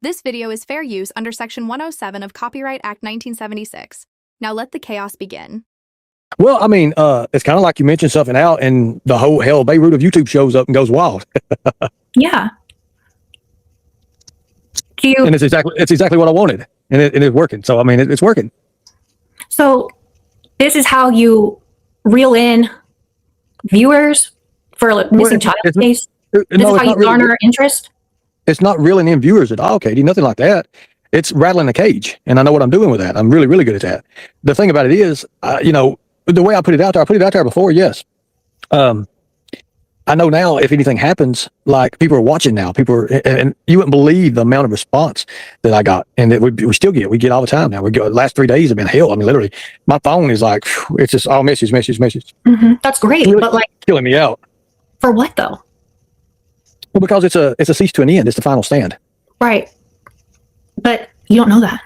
This video is fair use under Section 107 of Copyright Act 1976. Now let the chaos begin. Well, I mean, it's kind of like you mentioned something out and the whole hell Beirut of YouTube shows up and goes wild. Yeah. And it's exactly what I wanted, and it's working. So I mean, it's working. So this is how you reel in viewers for a missing child case? This is how you garner interest? It's not reeling in viewers at all, Katie. Nothing like that. It's rattling a cage, and I know what I'm doing with that. I'm really, really good at that. The thing about it is, the way I put it out there, I put it out there before, yes. I know now if anything happens, like people are watching now, and you wouldn't believe the amount of response that I got, and that we still get. We get all the time now. Last 3 days have been hell. I mean, literally, my phone is like, it's just all message. Mm-hmm. That's great, really, but like killing me out. For what though? Well, because it's a cease to an end. It's the final stand. Right, but you don't know that.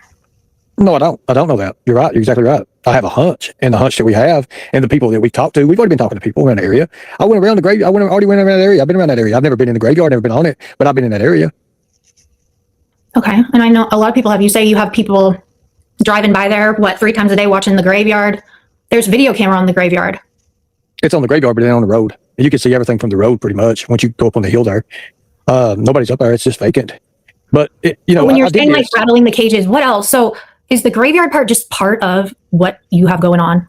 No, I don't. I don't know that. You're right. You're exactly right. I have a hunch, and the hunch that we have, and the people that we talked to, we've already been talking to people in that area. I went around the graveyard. Already went around that area. I've been around that area. I've never been in the graveyard, never been on it, but I've been in that area. Okay, and I know a lot of people have. You say you have people driving by there, 3 times a day watching the graveyard. There's video camera on the graveyard. It's on the graveyard, but then on the road. You can see everything from the road pretty much once you go up on the hill there. Nobody's up there. It's just vacant. But when you're saying like rattling the cages, what else? So is the graveyard part just part of what you have going on?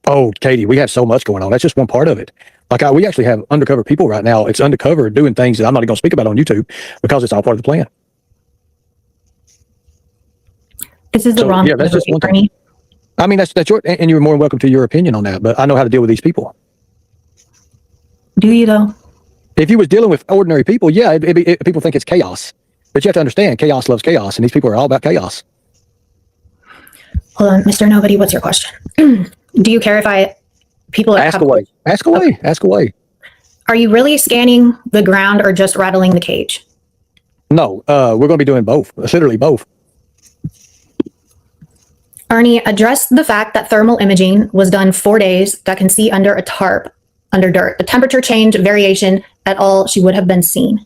Oh, Katie, we have so much going on. That's just one part of it. Like we actually have undercover people right now. It's undercover doing things that I'm not even going to speak about on YouTube because it's all part of the plan. This is the wrong. Yeah, that's just one thing. I mean, that's your, and you're more than welcome to your opinion on that. But I know how to deal with these people. Do you though? If you was dealing with ordinary people, yeah, people think it's chaos. But you have to understand, chaos loves chaos, and these people are all about chaos. Hold on, Mr. Nobody, what's your question? Do you care if people ask away? Ask away. Okay. Ask away. Are you really scanning the ground or just rattling the cage? No, we're going to be doing both, literally both. Ernie, address the fact that thermal imaging was done 4 days that can see under a tarp, under dirt. The temperature change variation at all, she would have been seen.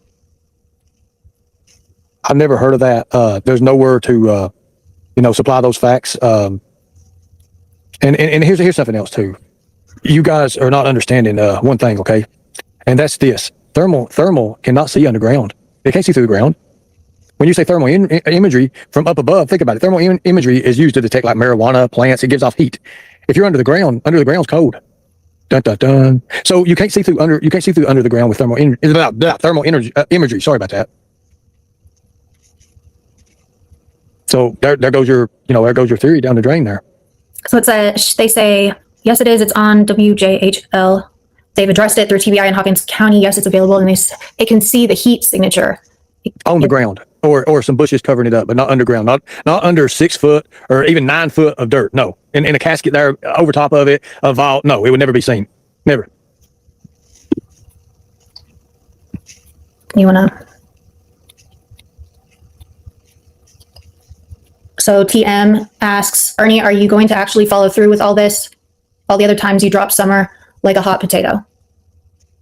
I've never heard of that. There's nowhere to, supply those facts. And here's something else too. You guys are not understanding one thing, okay? And that's this: thermal cannot see underground. It can't see through the ground. When you say thermal imagery from up above, think about it. Thermal imagery is used to detect like marijuana plants. It gives off heat. If you're under the ground's cold. Dun dun dun. So you can't see through under the ground with thermal imagery. Sorry about that. So there goes your theory down the drain there. So they say, yes, it is. It's on WJHL. They've addressed it through TBI in Hawkins County. Yes, it's available. And it can see the heat signature. On the ground or some bushes covering it up, but not underground, not under 6 foot or even 9 foot of dirt. No. In a casket there over top of it, a vault. No, it would never be seen. Never. You want to? So TM asks, Ernie, are you going to actually follow through with all this? All the other times you drop Summer like a hot potato?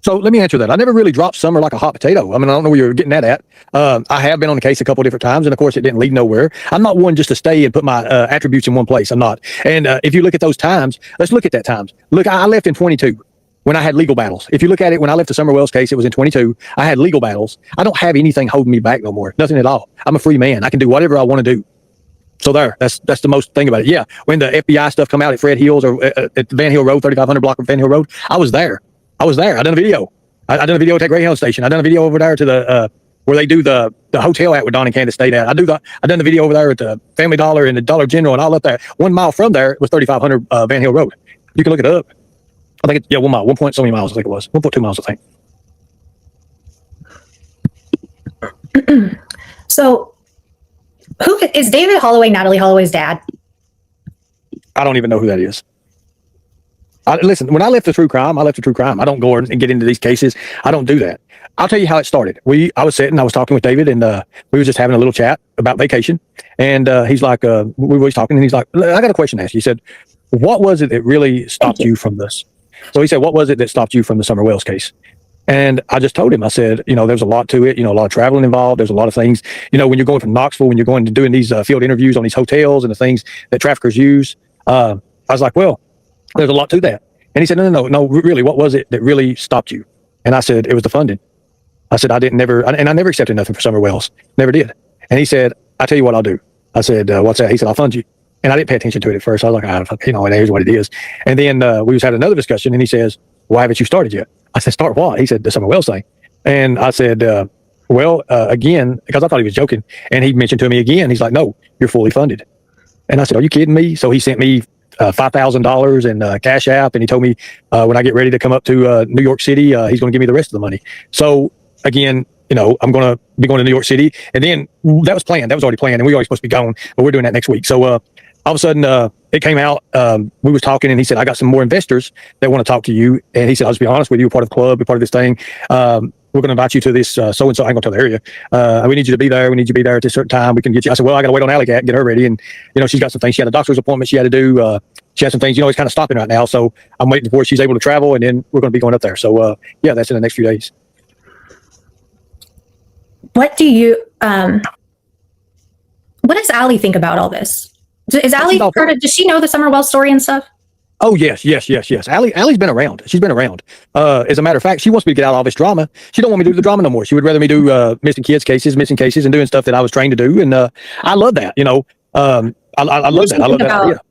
So let me answer that. I never really dropped Summer like a hot potato. I mean, I don't know where you're getting that at. I have been on the case a couple of different times, and of course it didn't lead nowhere. I'm not one just to stay and put my attributes in one place. I'm not. And if you look at those times, let's look at that times. Look, I left in 22 when I had legal battles. If you look at it, when I left the Summer Wells case, it was in 22. I had legal battles. I don't have anything holding me back no more. Nothing at all. I'm a free man. I can do whatever I want to do. So that's the most thing about it. Yeah, when the FBI stuff come out at Fred Hills or at Van Hill Road, 3500 block of Van Hill Road, I was there. I done a video. I done a video at that Greyhound station. I done a video over there to the where they do the hotel at where Don and Candace stayed at. I done the video over there at the Family Dollar and the Dollar General and all up there. 1 mile from there was 3500 Van Hill Road. You can look it up. I think 1 mile, 1 point so many miles. I think it was 1.2 miles. I think. So. Who is David Holloway, Natalie Holloway's dad? I don't even know who that is. Listen, when I left the true crime, I left the true crime. I don't go and get into these cases. I don't do that. I'll tell you how it started. I was talking with David, and we were just having a little chat about vacation. And he's like, we were talking, and he's like, I got a question to ask you. He said, what was it that really stopped you from this? So he said, what was it that stopped you from the Summer Wells case? And I just told him, I said, there's a lot to it, a lot of traveling involved. There's a lot of things, when you're going from Knoxville, when you're going to doing these field interviews on these hotels and the things that traffickers use. I was like, well, there's a lot to that. And he said, no, really, what was it that really stopped you? And I said, it was the funding. I said, I never accepted nothing for Summer Wells. Never did. And he said, I tell you what I'll do. I said, what's that? He said, I'll fund you. And I didn't pay attention to it at first. I was like, and here's what it is. And then we was having another discussion, and he says, why haven't you started yet? I said, start what? He said, the Summer Wells thing. And I said, again, because I thought he was joking. And he mentioned to me again, he's like, no, you're fully funded. And I said, are you kidding me? So he sent me $5,000 in Cash App, and he told me when I get ready to come up to New York City, he's going to give me the rest of the money. So again, I'm going to be going to New York City. And then that was planned. That was already planned, and we were already supposed to be gone, but we're doing that next week. So all of a sudden, it came out. We was talking, and he said, I got some more investors that want to talk to you. And he said, I'll just be honest with you. We're part of the club. We're part of this thing. We're going to invite you to this so-and-so. I ain't going to tell the area. We need you to be there. We need you to be there at a certain time. We can get you. I said, well, I got to wait on Alley Cat and get her ready. And, she's got some things. She had a doctor's appointment she had to do. She had some things, it's kind of stopping right now. So I'm waiting before she's able to travel, and then we're going to be going up there. So, yeah, that's in the next few days. What do you, what does Allie think about all this? Is Allie, does she know the Summer Wells story and stuff? Oh, yes. Allie's been around. She's been around. As a matter of fact, she wants me to get out of all this drama. She don't want me to do the drama no more. She would rather me do missing cases, and doing stuff that I was trained to do. And I love that, I love that. I love that idea.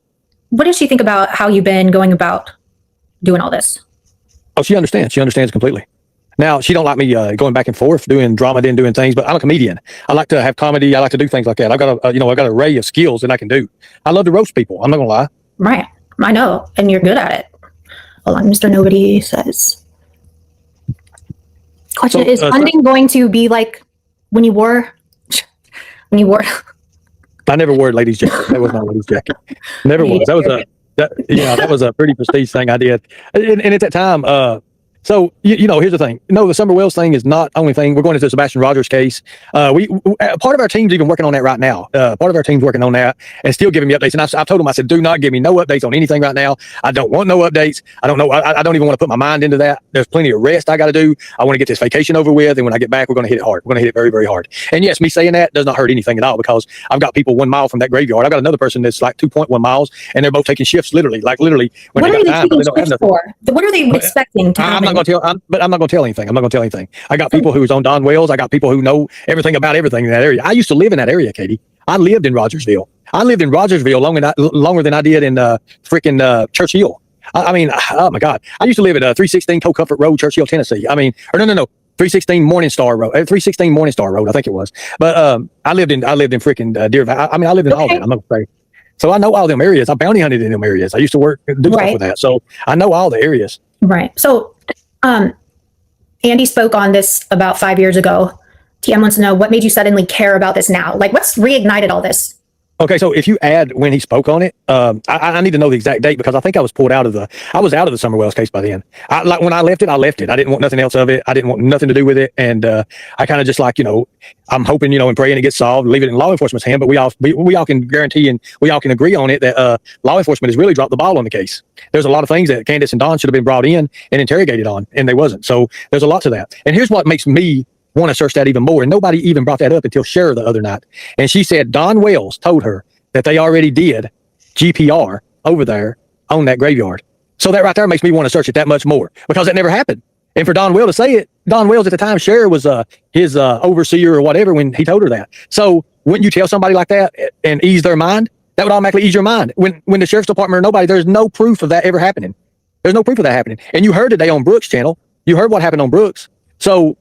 What does she think about how you've been going about doing all this? Oh, she understands. She understands completely. Now, she don't like me going back and forth, doing drama, then doing things, but I'm a comedian. I like to have comedy. I like to do things like that. I've got I've got an array of skills that I can do. I love to roast people. I'm not going to lie. Right. I know. And you're good at it. Hold on. Mr. Nobody says. Question, is funding going to be like when you wore? I never wore a ladies' jacket. That was my ladies' jacket. Never was. That was a pretty prestige thing I did. And at that time, so, here's the thing. No, the Summer Wells thing is not the only thing. We're going into the Sebastian Rogers case. We part of our team's even working on that right now. Part of our team's working on that and still giving me updates. And I've told them, I said, do not give me no updates on anything right now. I don't want no updates. I don't know. I don't even want to put my mind into that. There's plenty of rest I got to do. I want to get this vacation over with. And when I get back, we're going to hit it hard. We're going to hit it very, very hard. And yes, me saying that does not hurt anything at all, because I've got people 1 mile from that graveyard. I've got another person that's like 2.1 miles, and they're both taking shifts literally. When what are they taking shifts for? What are they expecting to happen? I'm not going to tell. I'm not going to tell anything. I'm not going to tell anything. I got people who's on Don Wells. I got people who know everything about everything in that area. I used to live in that area, Katie. I lived in Rogersville. I lived in Rogersville longer than I did in freaking Church Hill. I mean, oh my God. I used to live at 316 Co Comfort Road, Church Hill, Tennessee. I mean, or no. 316 Morningstar Road. 316 Morningstar Road, I think it was. But I lived in freaking Deer Valley. I mean, I lived in all that. I'm not going to say. So I know all them areas. I bounty hunted in them areas. I used to do stuff with that. So I know all the areas. Right. So, Andy spoke on this about 5 years ago. TM wants to know, what made you suddenly care about this now? Like, what's reignited all this? Okay, so if you add when he spoke on it, I need to know the exact date, because I think I was pulled out of the Summer Wells case by then. When I left it, I left it. I didn't want nothing else of it. I didn't want nothing to do with it. And I kind of just I'm hoping, and praying it gets solved, leave it in law enforcement's hand. But we all can guarantee and we all can agree on it that law enforcement has really dropped the ball on the case. There's a lot of things that Candace and Don should have been brought in and interrogated on, and they wasn't. So there's a lot to that. And here's what makes me want to search that even more. And nobody even brought that up until Cher the other night. And she said Don Wells told her that they already did GPR over there on that graveyard. So that right there makes me want to search it that much more, because that never happened. And for Don Wells to say it, Don Wells at the time, Cher was his overseer or whatever when he told her that. So wouldn't you tell somebody like that and ease their mind? That would automatically ease your mind. When the sheriff's department or nobody, there's no proof of that ever happening. There's no proof of that happening. And you heard today on Brooks' channel, you heard what happened on Brooks. So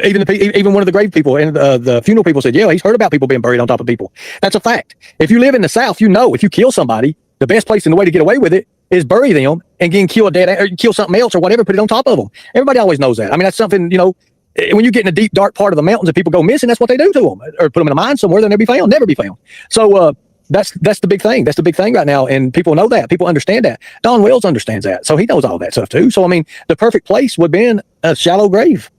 even one of the grave people and the funeral people said, yeah, he's heard about people being buried on top of people. That's a fact. If you live in the South, if you kill somebody, the best place and the way to get away with it is bury them and then kill something else or whatever, put it on top of them. Everybody always knows that. I mean, that's something, when you get in a deep, dark part of the mountains and people go missing, that's what they do to them, or put them in a mine somewhere, they'll never be found. So that's the big thing. That's the big thing right now. And people know that. People understand that. Don Wells understands that. So he knows all that stuff too. So, I mean, the perfect place would have been a shallow grave.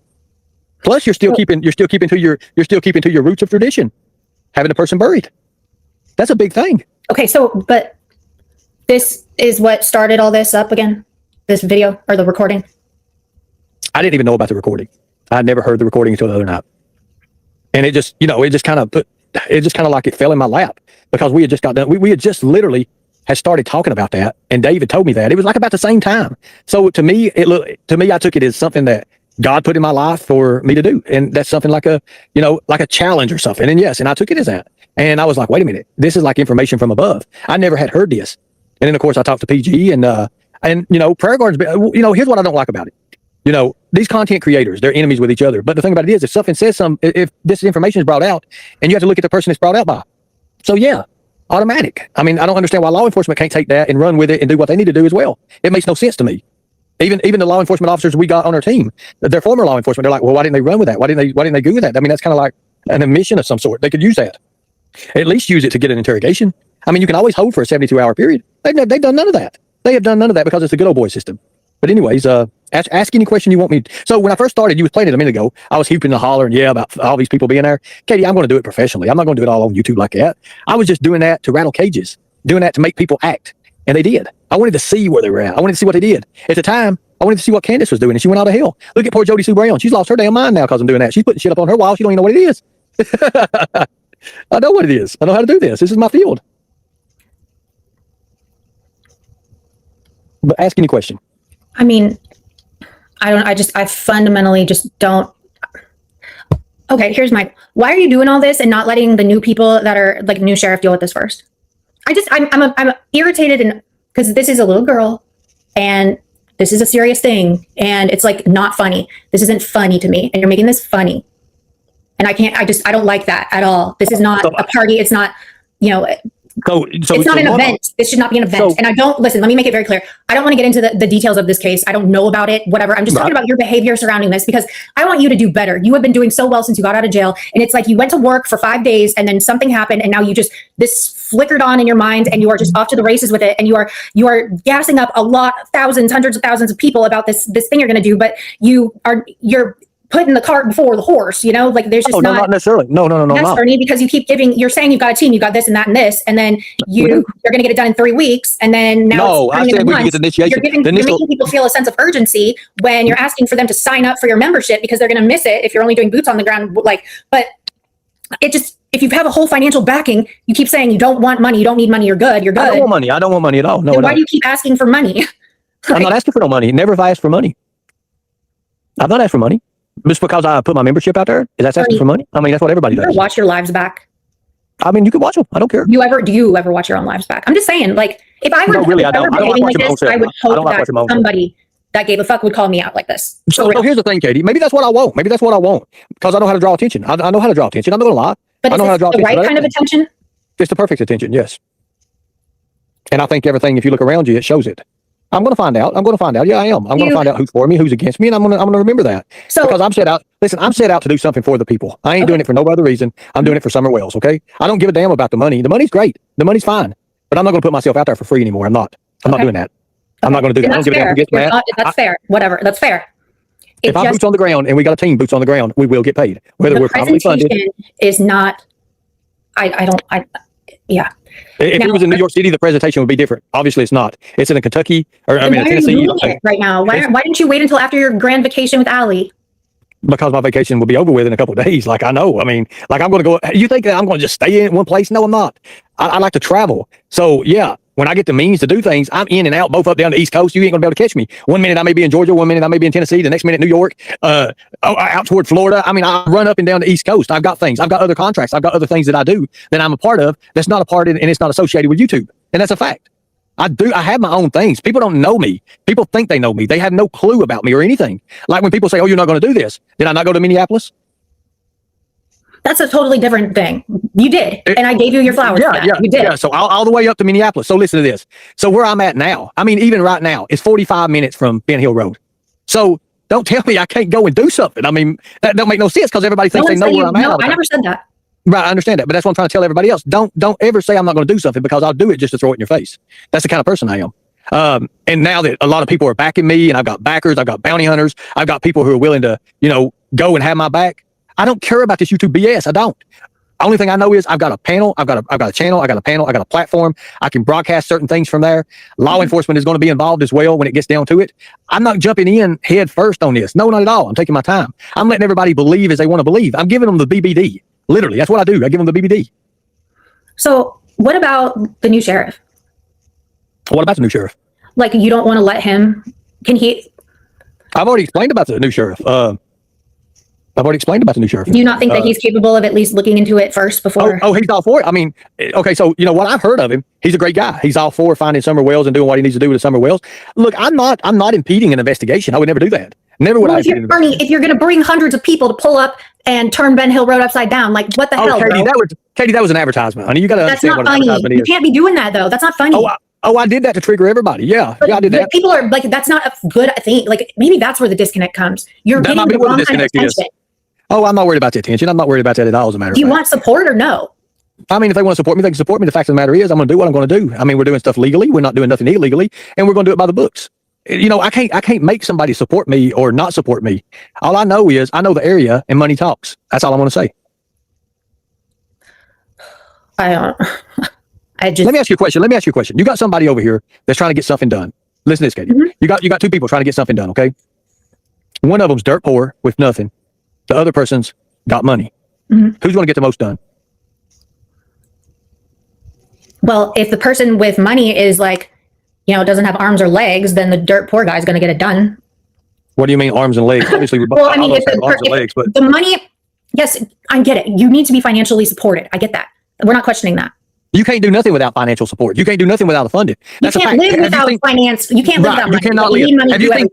Plus, you're still keeping to your roots of tradition, having a person buried. That's a big thing. Okay, so but this is what started all this up again, this video or the recording. I didn't even know about the recording. I never heard the recording until the other night. And it just, it just kind of like it fell in my lap because we had just got done. We had just literally had started talking about that. And David told me that. It was like about the same time. So to me, I took it as something that God put in my life for me to do. And that's something like a challenge or something. And yes, and I took it as that. And I was like, wait a minute, this is like information from above. I never had heard this. And then of course I talked to PG and Prayer Garden's, here's what I don't like about it. These content creators, they're enemies with each other. But the thing about it is, if something says if this information is brought out, and you have to look at the person it's brought out by. So yeah, automatic. I mean, I don't understand why law enforcement can't take that and run with it and do what they need to do as well. It makes no sense to me. Even the law enforcement officers we got on our team, they're former law enforcement. They're like, well, why didn't they run with that? Why didn't they go with that? I mean, that's kind of like an admission of some sort. They could use that. At least use it to get an interrogation. I mean, you can always hold for a 72-hour period. They've done none of that. They have done none of that because it's the good old boy system. But anyways, ask any question you want me. So when I first started, you was playing it a minute ago. I was hooping and hollering, about all these people being there. Katie, I'm going to do it professionally. I'm not going to do it all on YouTube like that. I was just doing that to rattle cages, doing that to make people act. And they did. I wanted to see where they were at. I wanted to see what they did. At the time, I wanted to see what Candace was doing, and she went out of hell. Look at poor Jody Sue Brown. She's lost her damn mind now because I'm doing that. She's putting shit up on her wall. She don't even know what it is. I know what it is. I know how to do this. This is my field. But ask any question. I mean, I fundamentally just don't. Okay, why are you doing all this and not letting the new people that are like new sheriff deal with this first? I'm irritated and because this is a little girl and this is a serious thing and it's like not funny. This isn't funny to me and you're making this funny. And I don't like that at all. This is not a party. It's not, So it's not an event. This should not be an event. And let me make it very clear. I don't want to get into the details of this case. I don't know about it, whatever. I'm just talking about your behavior surrounding this because I want you to do better. You have been doing so well since you got out of jail. And it's like you went to work for 5 days and then something happened. And now this flickered on in your mind and you are just off to the races with it. And you are gassing up hundreds of thousands of people about this thing you're going to do. But you're putting the cart before the horse, like there's just not necessarily. No. Yes, Ernie, because you keep you're saying you've got a team, you've got this and that and this, and then you're going to get it done in 3 weeks, and then now I said we get the initiation. You're making people feel a sense of urgency when you're asking for them to sign up for your membership because they're going to miss it if you're only doing boots on the ground. But it just, if you have a whole financial backing, you keep saying you don't want money, you don't need money, you're good. I don't want money. I don't want money at all. No. Then why do you keep asking for money? I'm not asking for no money. Never have I asked for money. I've not asked for money. Just because I put my membership out there, is that asking for money? I mean, that's what everybody does. Watch your lives back. I mean, you can watch them. I don't care. Do you ever watch your own lives back? I'm just saying, like, if I were behaving like this, I would hope that somebody that gave a fuck would call me out like this. So here's the thing, Katie. Maybe that's what I want. Because I know how to draw attention. I know how to draw attention. I'm not going to lie. But is it the right kind of attention? It's the perfect attention, yes. And I think everything, if you look around you, it shows it. I'm going to find out. Yeah, I am. I'm going to find out who's for me, who's against me, and I'm going to remember that. So, because I'm set out. Listen, I'm set out to do something for the people. I ain't doing it for no other reason. I'm doing it for Summer Wells. Okay. I don't give a damn about the money. The money's great. The money's fine. But I'm not going to put myself out there for free anymore. I'm not doing that. I'm not going to do that. I don't give a damn who gets mad. That's fair. Whatever. That's fair. If I'm boots on the ground and we got a team boots on the ground, we will get paid. Whether we're privately funded. Is not. Yeah. If it was in New York City, the presentation would be different. Obviously, it's not. It's in Kentucky Tennessee. Right now, why didn't you wait until after your grand vacation with Allie? Because my vacation will be over with in a couple of days. Like I know. I mean, like I'm going to go. You think that I'm going to just stay in one place? No, I'm not. I like to travel. So yeah, when I get the means to do things, I'm in and out, both up down the East Coast. You ain't going to be able to catch me. 1 minute I may be in Georgia, 1 minute I may be in Tennessee, the next minute New York, out toward Florida. I mean, I run up and down the East Coast. I've got things. I've got other contracts. I've got other things that I do that I'm a part of. That's not a part of, and it's not associated with YouTube. And that's a fact. I have my own things. People don't know me. People think they know me. They have no clue about me or anything. Like when people say, oh, you're not going to do this. Did I not go to Minneapolis? That's a totally different thing. You did. And I gave you your flowers. Yeah. You did. Yeah. So all the way up to Minneapolis. So listen to this. So where I'm at now, I mean, even right now, it's 45 minutes from Ben Hill Road. So don't tell me I can't go and do something. I mean, that don't make no sense because everybody thinks they know where I'm at. No, I never said that. Right, I understand that, but that's what I'm trying to tell everybody else. Don't ever say I'm not going to do something because I'll do it just to throw it in your face. That's the kind of person I am. And now that a lot of people are backing me, and I've got backers, I've got bounty hunters, I've got people who are willing to, go and have my back. I don't care about this YouTube BS. I don't. Only thing I know is I've got a panel, I've got a channel, I got a panel, I got a platform. I can broadcast certain things from there. Law enforcement is going to be involved as well when it gets down to it. I'm not jumping in head first on this. No, not at all. I'm taking my time. I'm letting everybody believe as they want to believe. I'm giving them the BBD. Literally, that's what I do. I give them the BBD. So what about the new sheriff? What about the new sheriff? Like, you don't want to let him, can he, I've already explained about the new sheriff. I've already explained about the new sheriff. do you not think that he's capable of at least looking into it first before? Oh, he's all for it. I mean, okay, so you know what I've heard of him. He's a great guy. He's all for finding Summer Wells and doing what he needs to do with the Summer Wells. Look, I'm not impeding an investigation. I would never do that. Never would Well, I. if you're, Ernie, if you're going to bring hundreds of people to pull up and turn Ben Hill Road upside down, like, what the hell, Katie, bro? that was an advertisement, honey. You got to That's understand not what an funny. advertisement You is. can't be doing that, though. That's not funny. I did that to trigger everybody. Yeah, But, yeah, I did but that. people are like, that's not a good thing. Like, maybe that's where the disconnect comes. You're That getting might be the where the wrong kind of disconnect is. attention. Oh, I'm not worried about the attention. I'm not worried about that at all, as a matter of Do you fact. want support or no? I mean, if they want to support me, they can support me. The fact of the matter is, I'm going to do what I'm going to do. I mean, we're doing stuff legally. We're not doing nothing illegally, and we're going to do it by the books. You know, I can't make somebody support me or not support me. All I know is I know the area and money talks. That's all I want to say. I just, Let me ask you a question. You got somebody over here that's trying to get something done. Listen to this, Katie. Mhm. You got two people trying to get something done, okay? One of them's dirt poor with nothing. The other person's got money. Mhm. Who's going to get the most done? well, if the person with money is like, you know, doesn't have arms or legs, then the dirt poor guy is going to get it done. What do you mean arms and legs? Obviously, we both Well, I mean, have arms and legs, but the money, yes, I get it. You need to be financially supported. I get that. We're not questioning that. you can't do nothing without financial support. You can't do nothing without the funding. That's You a can't fact. live Have you without seen- finance. You can't live Right, without you money. cannot You live. need money to Have do you seen? everything.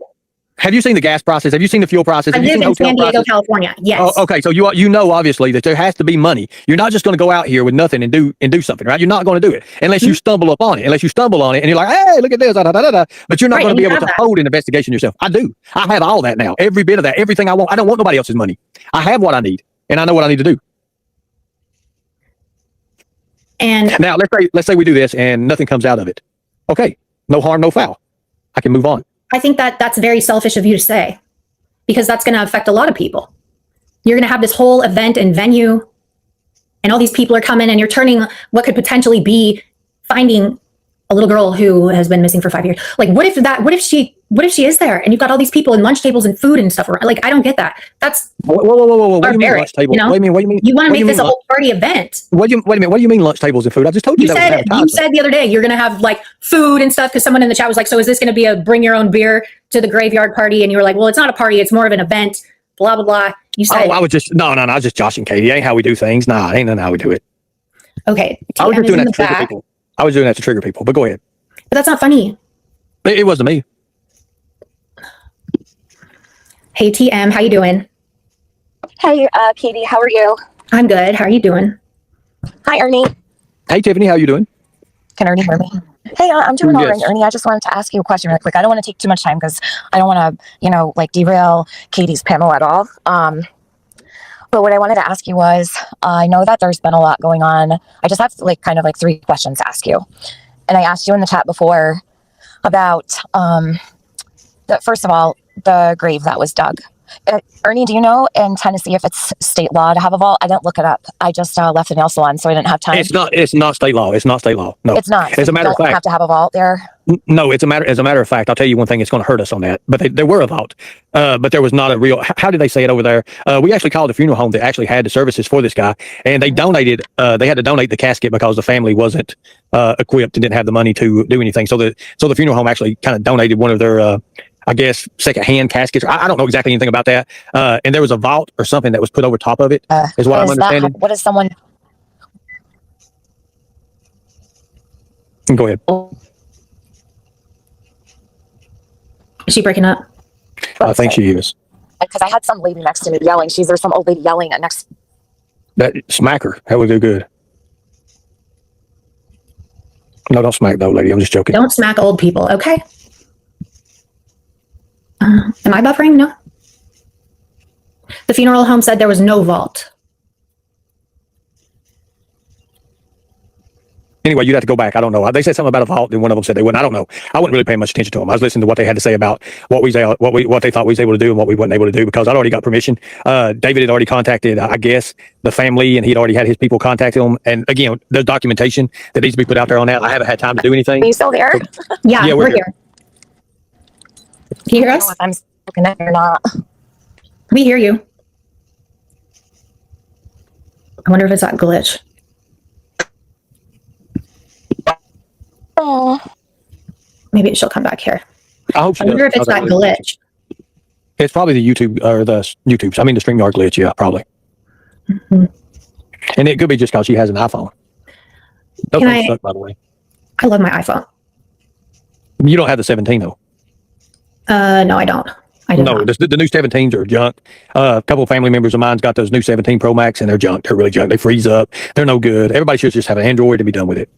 Have you seen the gas prices? Have you seen the fuel prices? I Have you live seen in hotel San Diego, prices? California. Yes. Oh, okay, so you know obviously that there has to be money. You're not just going to go out here with nothing and do something, right? You're not going to do it unless you stumble upon it. Unless you stumble on it and you're like, hey, look at this, da, da, da, da, da. But you're not Right, going to and be you able have to that. hold an investigation yourself. I do. I have all that now. Every bit of that. Everything I want. I don't want nobody else's money. I have what I need, and I know what I need to do. And Now let's say we do this and nothing comes out of it. Okay, no harm, no foul. I can move on. I think that that's very selfish of you to say, because that's going to affect a lot of people. You're going to have this whole event and venue, and all these people are coming, and you're turning what could potentially be finding a little girl who has been missing for 5 years. Like, what if she is there, and you've got all these people and lunch tables and food and stuff around? Like, I don't get that. That's Whoa. What do you mean barbaric, lunch table? you know? What do you mean? you want what to do make this a mean whole party event. wait a minute. What do you mean lunch tables and food? I just told you, You that was an said advertisement. the other day you're going to have like food and stuff, because someone in the chat was like, so is this going to be a bring your own beer to the graveyard party? And you were like, well, it's not a party, it's more of an event, blah blah blah. You said, Oh, I was just no. I was just joshing Katie. Ain't how we do things. Nah, ain't how we do it. okay, I was TM just is doing in that the to trigger back, people. I was doing that to trigger people. But go ahead. but that's not funny. It wasn't me. Hey TM, how you doing? Hey, Katie, how are you? I'm good. How are you doing? Hi, Ernie. Hey Tiffany, how you doing? Can Ernie hear me? Hey, I'm doing all right, Yes. Ernie. I just wanted to ask you a question real quick. I don't want to take too much time because I don't want to, like derail Katie's panel at all. But what I wanted to ask you was, I know that there's been a lot going on. I just have kind of 3 questions to ask you. And I asked you in the chat before about, first of all, the grave that was dug. Ernie, do you know in Tennessee if it's state law to have a vault? I didn't look it up. I just left the nail salon, so I didn't have time. It's not state law. It's not state law. No. It's not. As a matter of You don't fact, have to have a vault there. No, as a matter of fact, I'll tell you one thing. It's going to hurt us on that. But there were a vault, but there was not a real. How did they say it over there? We actually called the funeral home that actually had the services for this guy, and they donated. They had to donate the casket because the family wasn't equipped and didn't have the money to do anything. So the funeral home actually kind of donated one of their. I guess secondhand caskets. I don't know exactly anything about that. And there was a vault or something that was put over top of it. Is what I'm understanding. What is someone? Go ahead. Is she breaking up? I think she is. Because I had some lady next to me yelling. There's some old lady yelling at next. That smack her. That would do good. No, don't smack that lady. I'm just joking. Don't smack old people, okay? Am I buffering? No. The funeral home said there was no vault. Anyway, you'd have to go back. I don't know. They said something about a vault, and one of them said they wouldn't. I don't know. I wasn't really paying much attention to them. I was listening to what they had to say about what they thought we was able to do and what we wasn't able to do, because I'd already got permission. David had already contacted, I guess, the family, and he'd already had his people contact him. And again, there's documentation that needs to be put out there on that. I haven't had time to do anything. Are you still there? Yeah, Yeah, we're here. Can you hear I don't us? know if I'm still connected or not. We hear you. I wonder if it's that glitch. Oh, Maybe she'll come back here. I hope she I wonder does. if it's that glitch. It's probably the YouTube or the YouTubes. I mean, the StreamYard glitch. Yeah, probably. Mm-hmm. And it could be just because she has an iPhone. Those Can phones I- suck, by the way. I love my iPhone. You don't have the 17 though. No, I don't. I do No, not. the new 17s are junk. A couple of family members of mine's got those new 17 Pro Max, and they're junk. They're really junk. They freeze up. They're no good. Everybody should just have an Android and be done with it.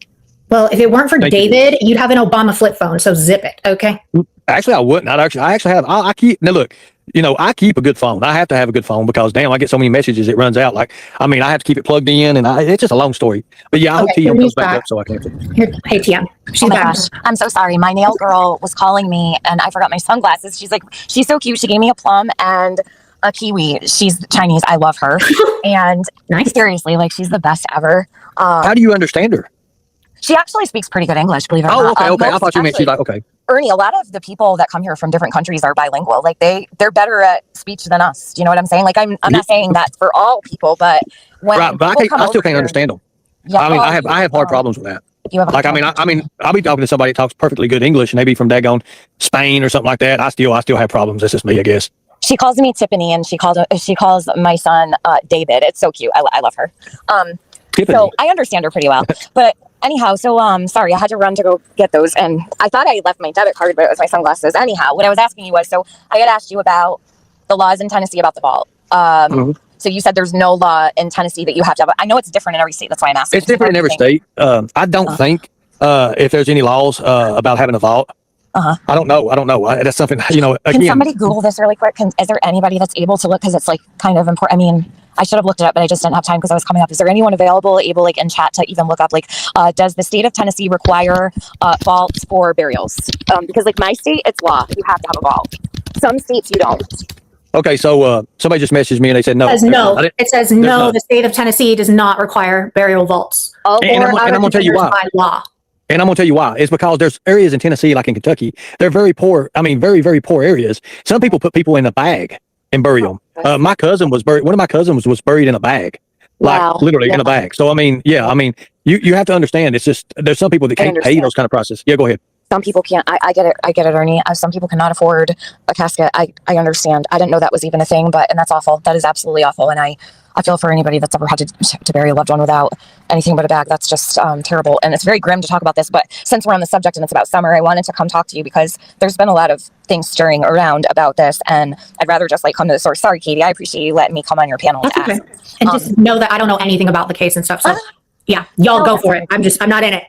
Well, if it weren't for Thank you. David, you'd have an Obama flip phone. So zip it, okay? Actually, I wouldn't. I actually have. I keep now. Look, I keep a good phone. I have to have a good phone because damn, I get so many messages it runs out. Like, I mean, I have to keep it plugged in, and it's just a long story. But yeah, I hope Okay, TM comes he's back back. up so I can. Here, hey TM, she's oh my back. gosh. I'm so sorry. My nail girl was calling me and I forgot my sunglasses. She's like, she's so cute. She gave me a plum and a kiwi. She's Chinese. I love her. And Nice. seriously, like she's the best ever. How do you understand her? She actually speaks pretty good English, believe it or Oh, not. okay. I Most- thought you meant she's actually, like okay. Ernie, a lot of the people that come here from different countries are bilingual. Like they're better at speech than us. Do you know what I'm saying? Like I'm not saying that for all people, but when Right, but people come I still over can't here- understand them. Yeah, I mean, well, I have hard problems with that. You have a Like, I mean, I'll be talking to somebody that talks perfectly good English, and they be from daggone Spain or something like that. I still have problems. That's just me, I guess. She calls me Tiffany, and she calls my son David. It's so cute. I love her. Tiffany. So I understand her pretty well. But anyhow, so sorry, I had to run to go get those, and I thought I left my debit card, but it was my sunglasses. Anyhow, what I was asking you was, so I had asked you about the laws in Tennessee about the vault. Mhm. So you said there's no law in Tennessee that you have to have. I know it's different in every state. That's why I'm asking. It's different in every state. I don't think if there's any laws about having a vault. Uh-huh. I don't know. That's something, Can again. somebody Google this really quick? Is there anybody that's able to look? Because it's like kind of important. I mean, I should have looked it up, but I just didn't have time because I was coming up. Is there anyone able like in chat to even look up like, does the state of Tennessee require vaults for burials? Because like my state, it's law. You have to have a vault. Some states you don't. Okay, so somebody just messaged me and they said no. It says no. I didn't- It says there's no. none. The state of Tennessee does not require burial vaults. Oh, And I'm gonna tell you why. By law. And I'm going to tell you why. It's because there's areas in Tennessee, like in Kentucky, they're very poor. I mean, very, very poor areas. Some people put people in a bag and bury them. My cousin was buried. One of my cousins was buried in a bag, like Wow. literally in Yeah. a bag. So, I mean, you have to understand. It's just, there's some people that I can't pay understand. those kind of prices. Yeah, go ahead. some people can't. I get it, Ernie. Some people cannot afford a casket. I understand. I didn't know that was even a thing, and that's awful. That is absolutely awful. And I feel for anybody that's ever had to bury a loved one without anything but a bag. That's just terrible. And it's very grim to talk about this. But since we're on the subject and it's about summer, I wanted to come talk to you because there's been a lot of things stirring around about this. And I'd rather just come to the source. Sorry, Katie. I appreciate you letting me come on your panel That's to okay. ask. And just know that I don't know anything about the case and stuff. So yeah, y'all No, go that's for it. I'm not in it.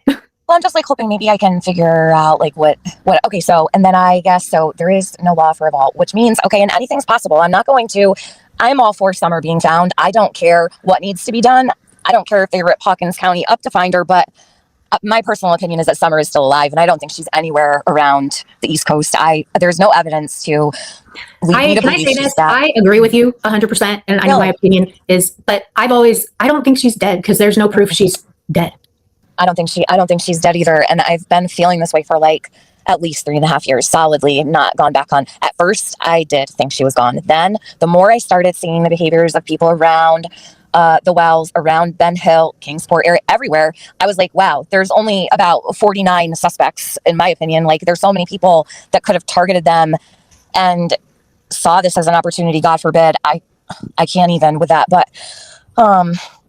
Well, I'm just hoping maybe I can figure out what, okay. So, and then I guess, so there is no law for a vault, which means, okay, and anything's possible. I'm all for Summer being found. I don't care what needs to be done. I don't care if they rip Hawkins County up to find her, but my personal opinion is that Summer is still alive and I don't think she's anywhere around the East Coast. There's no evidence to lead me to Can I believe say she's this? dead. I agree with you 100%. And I know Really? my opinion is, but I don't think she's dead because there's no proof she's dead. I don't think she's dead either. And I've been feeling this way for at least 3.5 years solidly, not gone back on. At first, I did think she was gone. Then the more I started seeing the behaviors of people around the wells, around Ben Hill, Kingsport area, everywhere, I was like, wow, there's only about 49 suspects, in my opinion. There's so many people that could have targeted them and saw this as an opportunity. God forbid. I can't even with that. But,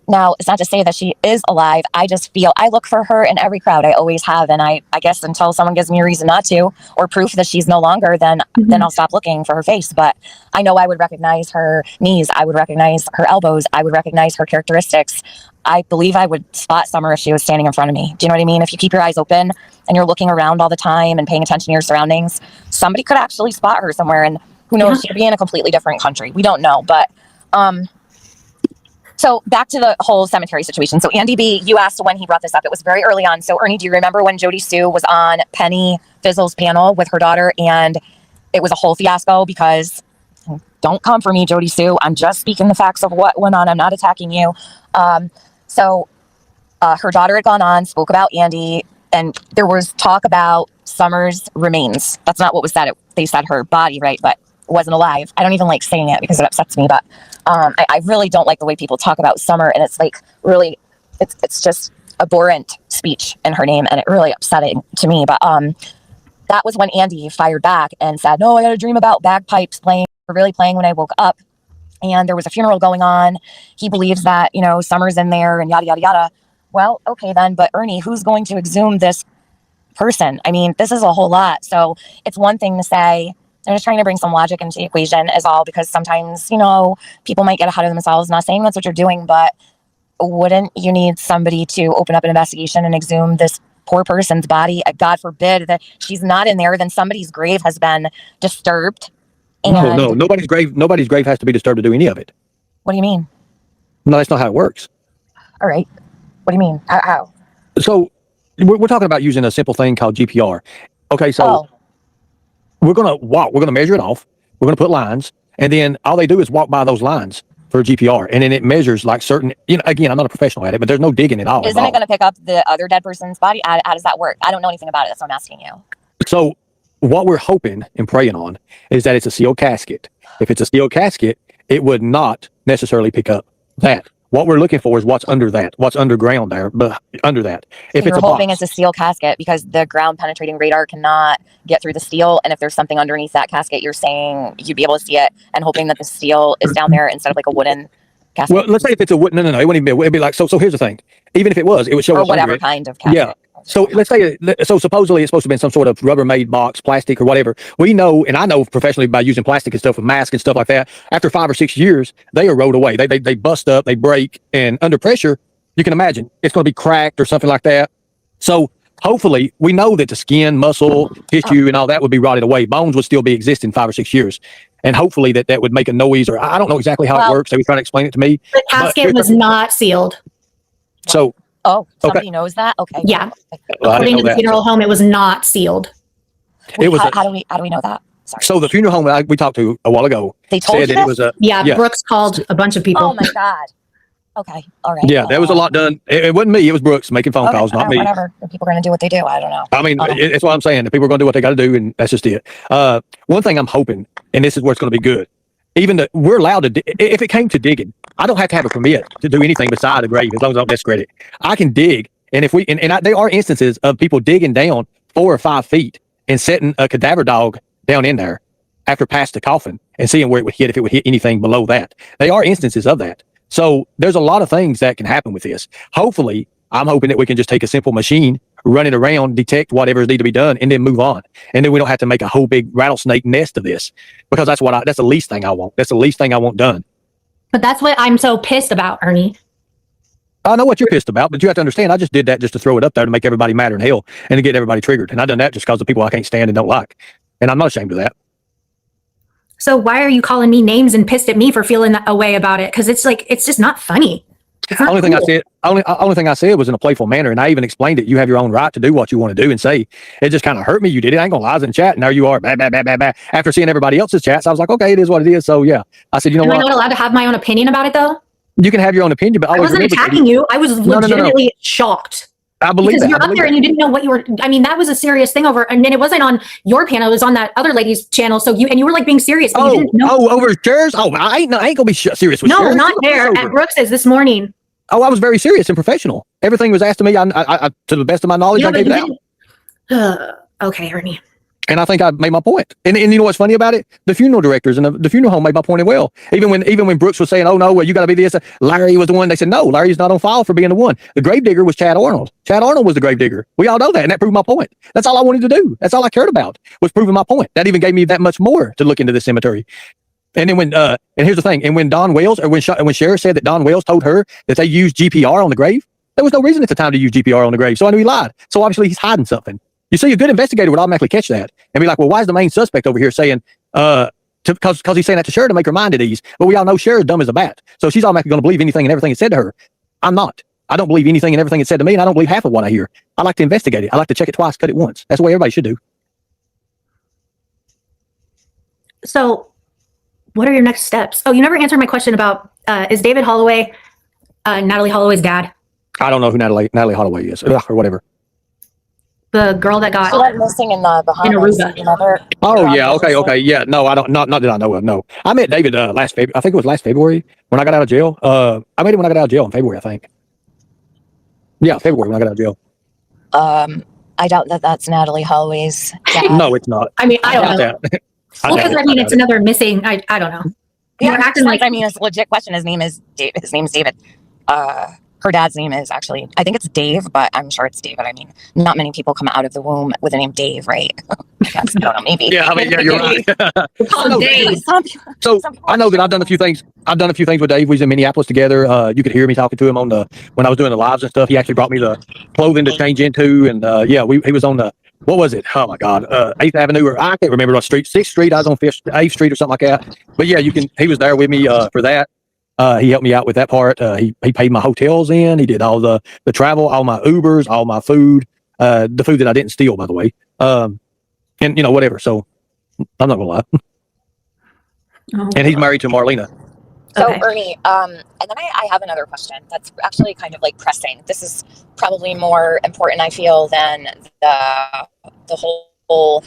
now, it's not to say that she is alive. I just feel I look for her in every crowd. I always have. And I guess until someone gives me a reason not to or proof that she's no longer, then I'll stop looking for her face. But I know I would recognize her knees. I would recognize her elbows. I would recognize her characteristics. I believe I would spot Summer if she was standing in front of me. Do you know what I mean? If you keep your eyes open and you're looking around all the time and paying attention to your surroundings, somebody could actually spot her somewhere. And who knows, she could be in a completely different country. We don't know. But, So back to the whole cemetery situation. So Andy B, you asked when he brought this up. It was very early on. So Ernie, do you remember when Jody Sue was on Penny Fizzle's panel with her daughter, and it was a whole fiasco? Because don't come for me, Jody Sue. I'm just speaking the facts of what went on. I'm not attacking you. So her daughter had gone on, spoke about Andy, and there was talk about Summer's remains. That's not what was said. They said her body, right? But wasn't alive. I don't even like saying it because it upsets me, but I really don't like the way people talk about Summer, and it's like really, it's just abhorrent speech in her name, and it really upsetting to me. But that was when Andy fired back and said, "No, I had a dream about bagpipes playing, really playing when I woke up, and there was a funeral going on. He believes that Summer's in there and yada yada yada." Well, okay then, but Ernie, who's going to exhume this person? I mean, this is a whole lot. So it's one thing to say. I'm just trying to bring some logic into the equation is all, because sometimes, people might get ahead of themselves. Not saying that's what you're doing, but wouldn't you need somebody to open up an investigation and exhume this poor person's body? God forbid that she's not in there, then somebody's grave has been disturbed. And No, nobody's grave has to be disturbed to do any of it. What do you mean? No, that's not how it works. All right. What do you mean? How? So we're talking about using a simple thing called GPR. Okay, so we're going to measure it off. We're going to put lines, and then all they do is walk by those lines for GPR, and then it measures like certain, again, I'm not a professional at it, but there's no digging at all. Isn't it going to pick up the other dead person's body? How does that work? I don't know anything about it. That's what I'm asking you. So what we're hoping and praying on is that it's a sealed casket. If it's a sealed casket, it would not necessarily pick up that. What we're looking for is what's under that, what's underground there, but under that. If you're it's a hoping box, it's a steel casket because the ground penetrating radar cannot get through the steel. And if there's something underneath that casket, you're saying you'd be able to see it, and hoping that the steel is down there instead of like a wooden casket. well, let's say if it's a wood, no, it wouldn't even be, it'd be like, so here's the thing. Even if it was, it would show or us under whatever it. kind of casket. Yeah. So let's say, so supposedly it's supposed to be in some sort of Rubbermaid box, plastic or whatever. We know, and I know professionally by using plastic and stuff with masks and stuff like that, after 5 or 6 years, they erode away. They bust up, they break, and under pressure, you can imagine it's going to be cracked or something like that. So hopefully we know that the skin, muscle, tissue, and all that would be rotted away. Bones would still be existing 5 or 6 years. And hopefully that would make a noise, or I don't know exactly how it works. They were trying to explain it to me. The casket was not sealed. So, Oh, somebody knows that? Okay. Yeah. well, I According didn't know to the that. funeral home, it was not sealed. It was how do we know that? Sorry. So the funeral home that we talked to a while ago They told said you that it this? was a, Yeah, Yeah. Brooks called a bunch of people. Oh my God. Okay. All right. yeah, there was a lot done. It wasn't me. It was Brooks making phone calls, not me. Whatever. If people are going to do what they do. I don't know. I mean, it's what I'm saying. The people are going to do what they got to do, and that's just it. One thing I'm hoping, and this is where it's going to be good, we're allowed to, if it came to digging, I don't have to have a permit to do anything beside a grave as long as I don't discredit. I can dig, and if we, there are instances of people digging down 4 or 5 feet and setting a cadaver dog down in there after past the coffin and seeing where it would hit, if it would hit anything below that. They are instances of that. So there's a lot of things that can happen with this. Hopefully, I'm hoping that we can just take a simple machine, run it around, detect whatever needs to be done, and then move on. And then we don't have to make a whole big rattlesnake nest of this, because that's the least thing I want. That's the least thing I want done. But that's what I'm so pissed about, Ernie. I know what you're pissed about, but you have to understand, I just did that just to throw it up there to make everybody madder than hell and to get everybody triggered. And I done that just because of people I can't stand and don't like. And I'm not ashamed of that. So why are you calling me names and pissed at me for feeling a way about it? Because it's like, it's just not funny. It's not Only thing I cool. said, only thing I said was in a playful manner, and I even explained it. You have your own right to do what you want to do and say. It just kind of hurt me. You did it. I ain't gonna lie. I was in the chat, and there you are. Bah, bah, bah, bah, bah. After seeing everybody else's chats, I was like, okay, it is what it is. So yeah, I said, you know Am I what? not allowed to have my own opinion about it though? You can have your own opinion, but I always wasn't remember, attacking you. I was no. legitimately shocked. I believe Because that. you're I up believe there that. and you didn't know what you were. I mean, that was a serious thing over, and then it wasn't on your panel; it was on that other lady's channel. So you were like being serious. But you didn't know. Over shares? Oh, I ain't gonna be serious with No, shares. not there. At Brooks's this morning. Oh, I was very serious and professional. Everything was asked of me. I to the best of my knowledge, Yeah, I but gave it you out. didn't. Okay, Ernie. And I think I made my point. And you know what's funny about it? The funeral directors and the funeral home made my point as well. Even when Brooks was saying, "Oh no, well, you got to be this," Larry was the one. They said, "No, Larry's not on file for being the one." The gravedigger was Chad Arnold. Chad Arnold was the gravedigger. We all know that, and that proved my point. That's all I wanted to do. That's all I cared about, was proving my point. That even gave me that much more to look into the cemetery. And then and here's the thing. And when Don Wales, or when Sheriff said that Don Wales told her that they used GPR on the grave, there was no reason at the time to use GPR on the grave. So I knew he lied. So obviously he's hiding something. You see, a good investigator would automatically catch that and be like, well, why is the main suspect over here saying because he's saying that to Cher to make her mind at ease. But we all know Cher's dumb as a bat. So she's automatically going to believe anything and everything that's said to her. I'm not. I don't believe anything and everything that's said to me, and I don't believe half of what I hear. I like to investigate it. I like to check it twice, cut it once. That's the way everybody should do. So what are your next steps? Oh, you never answered my question about, is David Holloway, Natalie Holloway's dad? I don't know who Natalie Holloway is, or whatever. The girl that got She went missing in the Bahamas. Aruba. Remember? Oh yeah, okay, yeah. No, I don't. Not that I know of. No, I met David last February. I think it was last February when I got out of jail. I met him when I got out of jail in February, I think. Yeah, February when I got out of jail. I doubt that that's Natalie Holloway's dad. No, it's not. I mean, I don't know. That. Well, because I mean, it's another missing. I don't know. Yeah, You're acting like I mean, it's a legit question. His name's David. Her dad's name is actually, I think it's Dave, but I'm sure it's David. I mean, not many people come out of the womb with the name Dave, right? I don't know, maybe. Yeah, I mean, yeah, you're right. call him Dave. So I know that I've done a few things. I've done a few things with Dave. We was in Minneapolis together. You could hear me talking to him when I was doing the lives and stuff. He actually brought me the clothing to change into, and he was on the, what was it? Oh my God, 8th Avenue, or I can't remember what street, 6th Street. I was on 8th Street or something like that. But yeah, he was there with me for that. He helped me out with that part. He paid my hotels in. He did all the travel, all my Ubers, all my food, the food that I didn't steal, by the way. And whatever. So I'm not gonna lie. Oh. And he's married to Marlena. So Okay. Ernie, and then I have another question that's actually kind of like pressing. This is probably more important, I feel, than the whole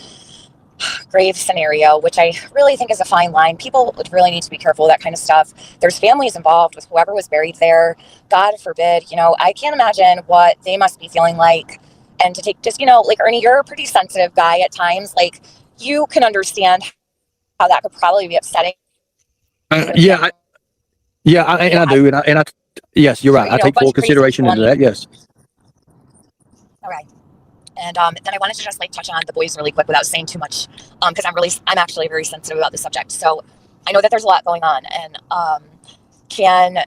grave scenario, which I really think is a fine line. People would really need to be careful with that kind of stuff. There's families involved with whoever was buried there. God forbid, I can't imagine what they must be feeling like. And to take just, like Ernie, you're a pretty sensitive guy at times. Like you can understand how that could probably be upsetting. I do. And I yes, you're right. I take full consideration into that. Yes. All right. And then I wanted to just touch on the boys really quick without saying too much, because I'm actually very sensitive about the subject. So I know that there's a lot going on, and can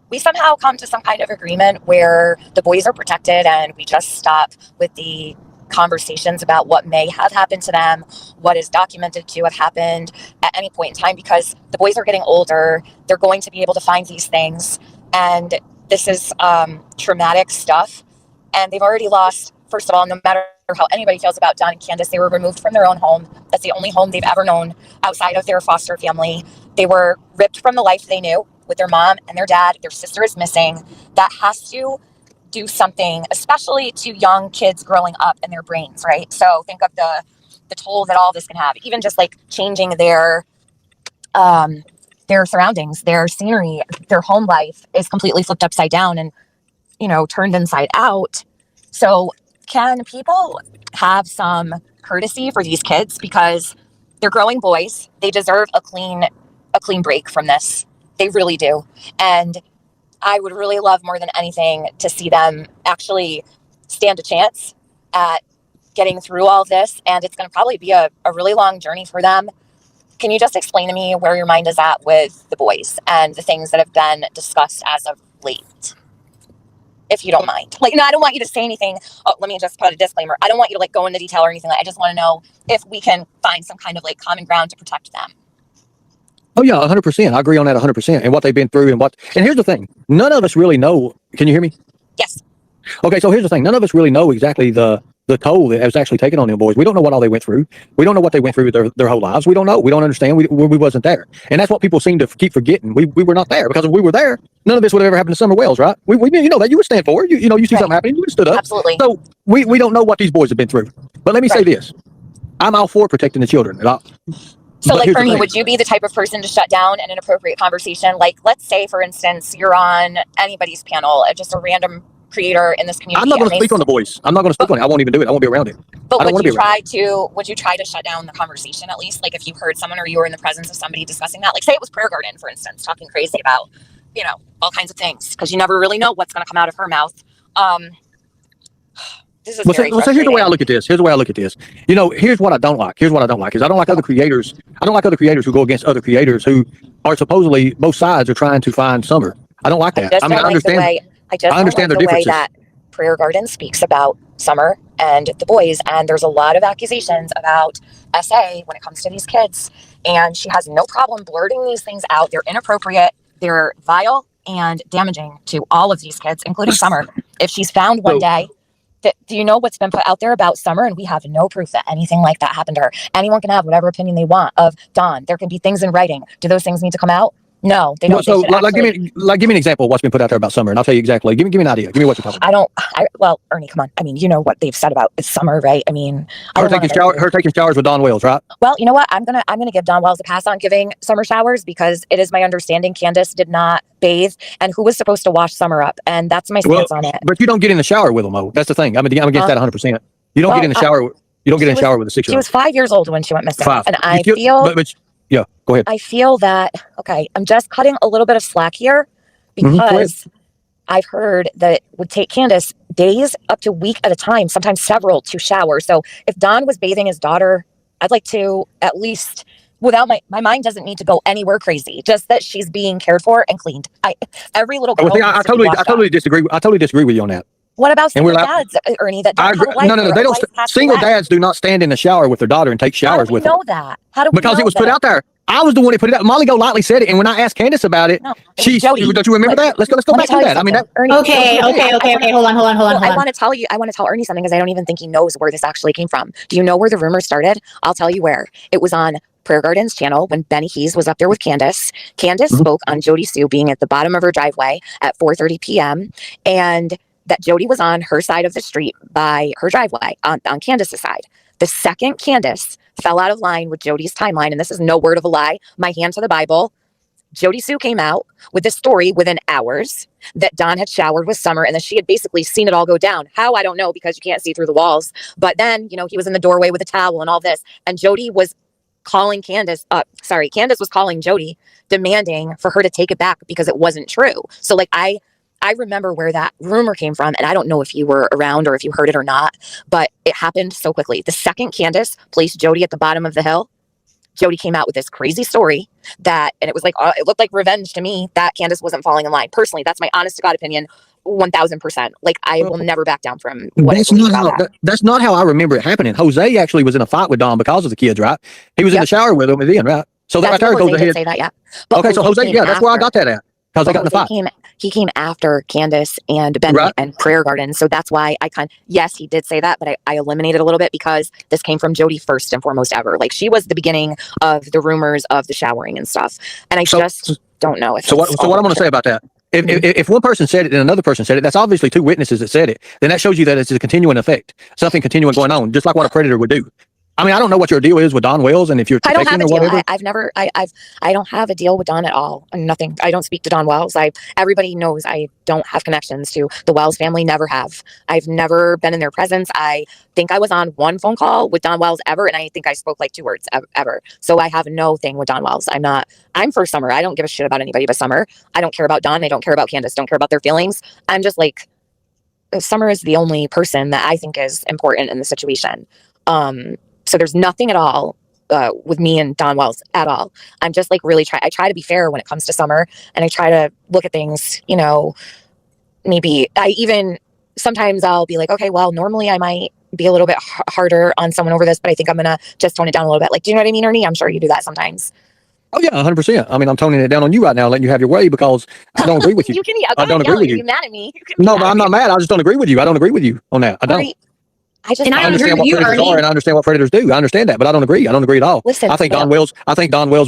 we somehow come to some kind of agreement where the boys are protected and we just stop with the conversations about what may have happened to them, what is documented to have happened at any point in time, because the boys are getting older. They're going to be able to find these things, and this is traumatic stuff, and they've already lost. First of all, no matter how anybody feels about Don and Candace, they were removed from their own home. That's the only home they've ever known outside of their foster family. They were ripped from the life they knew with their mom and their dad. Their sister is missing. That has to do something, especially to young kids growing up in their brains, right? So think of the toll that all this can have, even just changing their surroundings, their scenery, their home life is completely flipped upside down and, turned inside out. So can people have some courtesy for these kids, because they're growing boys? They deserve a clean break from this. They really do. And I would really love more than anything to see them actually stand a chance at getting through all of this. And it's going to probably be a really long journey for them. Can you just explain to me where your mind is at with the boys and the things that have been discussed as of late? If you don't mind. I don't want you to say anything. Oh, let me just put a disclaimer. I don't want you to go into detail or anything. I just want to know if we can find some kind of common ground to protect them. Oh yeah, 100%. I agree on that 100%. And what they've been through and here's the thing. None of us really know. Can you hear me? Yes. Okay. So here's the thing. None of us really know exactly the toll that was actually taken on them boys. We don't know what all they went through. We don't know what they went through with their whole lives. We don't know. We don't understand. We wasn't there. And that's what people seem to keep forgetting. We were not there, because if we were there, none of this would have ever happened to Summer Wells, right? We that you would stand for it. You see something happening, you would have stood up. Absolutely. So we don't know what these boys have been through. But let me say this. I'm all for protecting the children. So Ernie, would you be the type of person to shut down an inappropriate conversation? Let's say, for instance, you're on anybody's panel, just a random creator in this community. I'm not going to speak on the boys. I'm not going to speak on it. I won't even do it. I won't be around it. But would you try to shut down the conversation at least? If you heard someone or you were in the presence of somebody discussing that, say it was Prayer Garden, for instance, talking crazy about, all kinds of things, because you never really know what's going to come out of her mouth. This is very so here's the way I look at this. Here's what I don't like. I don't like other creators. I don't like other creators who go against other creators who are supposedly, both sides are trying to find Summer. I don't like that. I understand their differences. The way that Prayer Garden speaks about Summer and the boys, and there's a lot of accusations about SA when it comes to these kids. And she has no problem blurting these things out. They're inappropriate, they're vile and damaging to all of these kids, including Summer. If she's found one day, do you know what's been put out there about Summer? And we have no proof that anything like that happened to her. Anyone can have whatever opinion they want of Dawn. There can be things in writing. Do those things need to come out? No, they don't. So, give me an example of what's been put out there about Summer, and I'll tell you exactly. Give me an idea. Give me what you're talking about. Well, Ernie, come on. I mean, you know what they've said about Summer, right? I mean, her taking showers with Dawn Wells, right? Well, you know what? I'm gonna give Dawn Wells a pass on giving Summer showers because it is my understanding Candace did not bathe, and who was supposed to wash Summer up, and that's my stance on it. But you don't get in the shower with them, though. That's the thing. I'm against that 100%. You don't get in the shower. You don't get in the shower with a 6-year-old. She was 5 years old when she went missing, 5. And I feel. Yeah, go ahead. I feel that, okay, I'm just cutting a little bit of slack here because I've heard that it would take Candace days up to a week at a time, sometimes several, to shower. So if Don was bathing his daughter, I'd like to at least, without my mind doesn't need to go anywhere crazy, just that she's being cared for and cleaned. Every little girl. I totally disagree. I totally disagree with you on that. What about single dads, Ernie? That don't have a wife? No, they don't. Single dads do not stand in the shower with their daughter and take showers with her. How do we know that? How do we Because know it was that? put out there. I was the one that put it out. Molly Golightly said it, and when I asked Candace about it, Jody, don't you remember that? Let's go back to that. I mean, Ernie, okay. Hold on. I want to tell Ernie something because I don't even think he knows where this actually came from. Do you know where the rumor started? I'll tell you where. It was on Prayer Garden's channel when Benny Keys was up there with Candace. Candace spoke on Jody Sue being at the bottom of her driveway at 4:30 p.m. and that Jody was on her side of the street by her driveway on Candace's side. The second Candace fell out of line with Jody's timeline, and this is no word of a lie, my hand to the Bible, Jody Sue came out with this story within hours that Don had showered with Summer and that she had basically seen it all go down. How, I don't know, because you can't see through the walls. But then, he was in the doorway with a towel and all this. And Jody was calling Candace was calling Jody, demanding for her to take it back because it wasn't true. So I remember where that rumor came from, and I don't know if you were around or if you heard it or not, but it happened so quickly. The second Candace placed Jody at the bottom of the hill, Jody came out with this crazy story and it was it looked like revenge to me that Candace wasn't falling in line. Personally, that's my honest to God opinion, 1000%. I will never back down from what that's not how I remember it happening. Jose actually was in a fight with Don because of the kids, right? He was in the shower with them at the end, right? So that right there goes ahead. Say that, yeah. Okay, so Jose, that's where I got that at. Because they got in the fight. He came after Candace and Benny and Prayer Garden. So that's why yes, he did say that, but I eliminated a little bit because this came from Jody first and foremost ever. She was the beginning of the rumors of the showering and stuff. And I just don't know if what I'm going to say about that. If one person said it and another person said it, that's obviously two witnesses that said it. Then that shows you that it's a continuing effect, something continuing going on, just like what a predator would do. I mean, I don't know what your deal is with Don Wells, and if you're I don't have a deal. whatever. I don't have a deal with Don at all. Nothing. I don't speak to Don Wells. Everybody knows I don't have connections to the Wells family. Never have. I've never been in their presence. I think I was on one phone call with Don Wells ever, and I think I spoke 2 words ever. So I have no thing with Don Wells. I'm for Summer. I don't give a shit about anybody but Summer. I don't care about Don. I don't care about Candace. Don't care about their feelings. I'm just Summer is the only person that I think is important in the situation. So there's nothing at all with me and Don Wells at all. I'm just really I try to be fair when it comes to Summer, and I try to look at things, maybe sometimes I'll be okay, well, normally I might be a little bit harder on someone over this, but I think I'm going to just tone it down a little bit. Do you know what I mean, Ernie? I'm sure you do that sometimes. Oh yeah, 100%. I mean, I'm toning it down on you right now, letting you have your way because I don't agree with you. I don't agree with you. You're mad at me. No, but I'm not mad. I just don't agree with you. I don't agree with you on that. I don't. Right. I understand what predators are, and I understand what predators do. I understand that, but I don't agree. I don't agree at all. Listen, I think Don Wells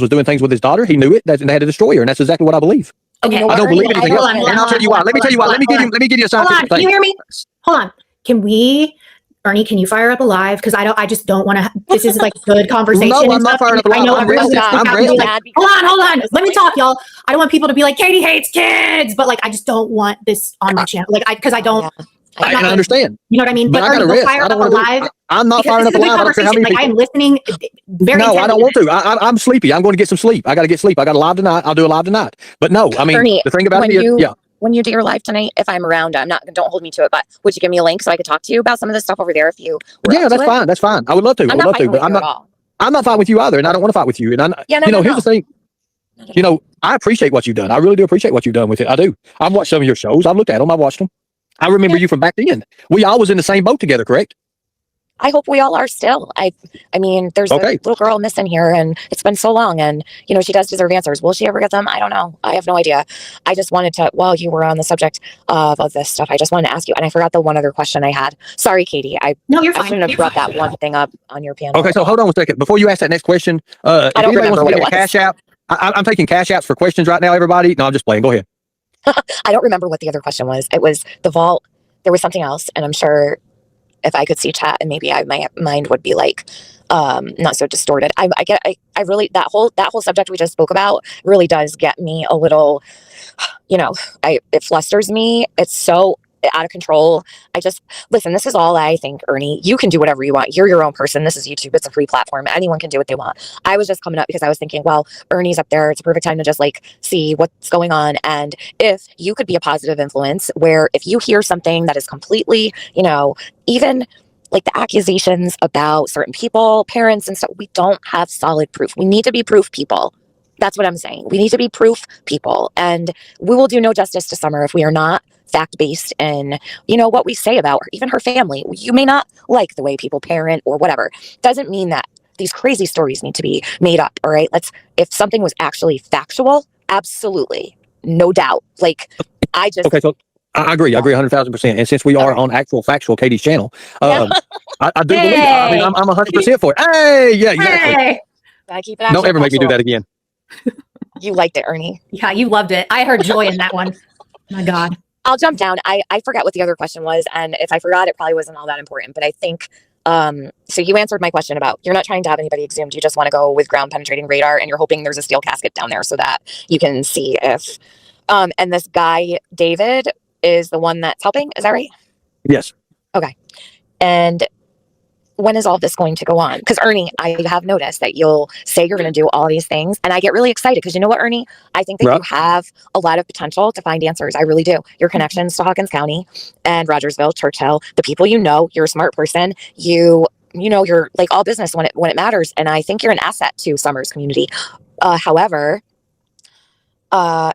was doing things with his daughter. He knew it, and they had to destroy her, and that's exactly what I believe. Okay, I don't believe anything else. And I'll tell you why. Let me tell you why. Let me give you a scientific thing. Can you hear me? Hold on. Ernie, can you fire up a live? Because I just don't want to. This is good conversation. No, I'm not firing up a live. I know. I'm ready. Hold on. Let me talk, y'all. I don't want people to be Katie hates kids, but I just don't want this on my channel. Because I don't. Yeah. I understand. You know what I mean? But I gotta rest. I don't want to live. I'm not firing up a live. I don't care how many people. I am listening very No, I don't want to. I'm sleepy. I'm going to get some sleep. I got to get sleep. I got a live tonight. I'll do a live tonight. But no, I mean, Ernie, the thing about it is, when you do your live tonight, if I'm around, don't hold me to it, but would you give me a link so I could talk to you about some of this stuff over there if you Yeah, that's fine. That's fine. I would love to. I'm not fighting with you at all. I'm not fighting with you either, and I don't want to fight with you. And here's the thing. I appreciate what you've done. I really do appreciate what you've done with it. I do. I've watched some of your shows. I've looked at them. I've watched them. I remember you from back then. We all was in the same boat together, correct? I hope we all are still. I mean, there's a Okay. little girl missing here, and it's been so long, and you know, she does deserve answers. Will she ever get them? I don't know. I have no idea. I just wanted to, while you were on the subject of this stuff, I just wanted to ask you, and I forgot the one other question I had. Sorry, Katie. No, you're I fine. shouldn't have You're brought fine. that one thing up on your panel. Okay, so hold on a second. Before you ask that next question, if don't anybody wants remember to what give me it a cash app, I'm taking cash apps for questions right now, everybody. No, I'm just playing. Go ahead. I don't remember what the other question was. It was the vault. There was something else, and I'm sure if I could see chat, and maybe my mind would be like not so distorted. I really, that whole subject we just spoke about really does get me a little, you know, it flusters me. It's so out of control. I just, listen, this is all I think, Ernie. You can do whatever you want. You're your own person. This is YouTube. It's a free platform. Anyone can do what they want. I was just coming up because I was thinking, well, Ernie's up there. It's a perfect time to just like see what's going on. And if you could be a positive influence where if you hear something that is completely, you know, even like the accusations about certain people, parents and stuff, we don't have solid proof. We need to be proof people. That's what I'm saying. We need to be proof people. And we will do no justice to Summer if we are not fact-based in, you know, what we say about her, even her family. You may not like the way people parent or whatever. Doesn't mean that these crazy stories need to be made up. All right. If something was actually factual, absolutely. No doubt. Like Okay, so I agree. I agree 100,000%. And since we are on actual factual Katie's channel, I do believe it. I mean, I'm 100% for it. Hey, yeah, exactly. Hey. Gotta keep it Don't actual ever make me do factual. that again. You liked it, Ernie. Yeah, you loved it. I heard joy in that one. My God. I'll jump down. I forgot what the other question was, and if I forgot, it probably wasn't all that important. But I think so. You answered my question about you're not trying to have anybody exhumed. You just want to go with ground penetrating radar, and you're hoping there's a steel casket down there so that you can see if. And this guy David is the one that's helping. Is that right? Yes. Okay. And when is all this going to go on? Because Ernie, I have noticed that you'll say you're going to do all these things, and I get really excited because you know what, Ernie? I think that Right. you have a lot of potential to find answers. I really do. Your connections to Hawkins County and Rogersville, Churchill, the people you know. You're a smart person. You know, you're like all business when it matters, and I think you're an asset to Summers community. However,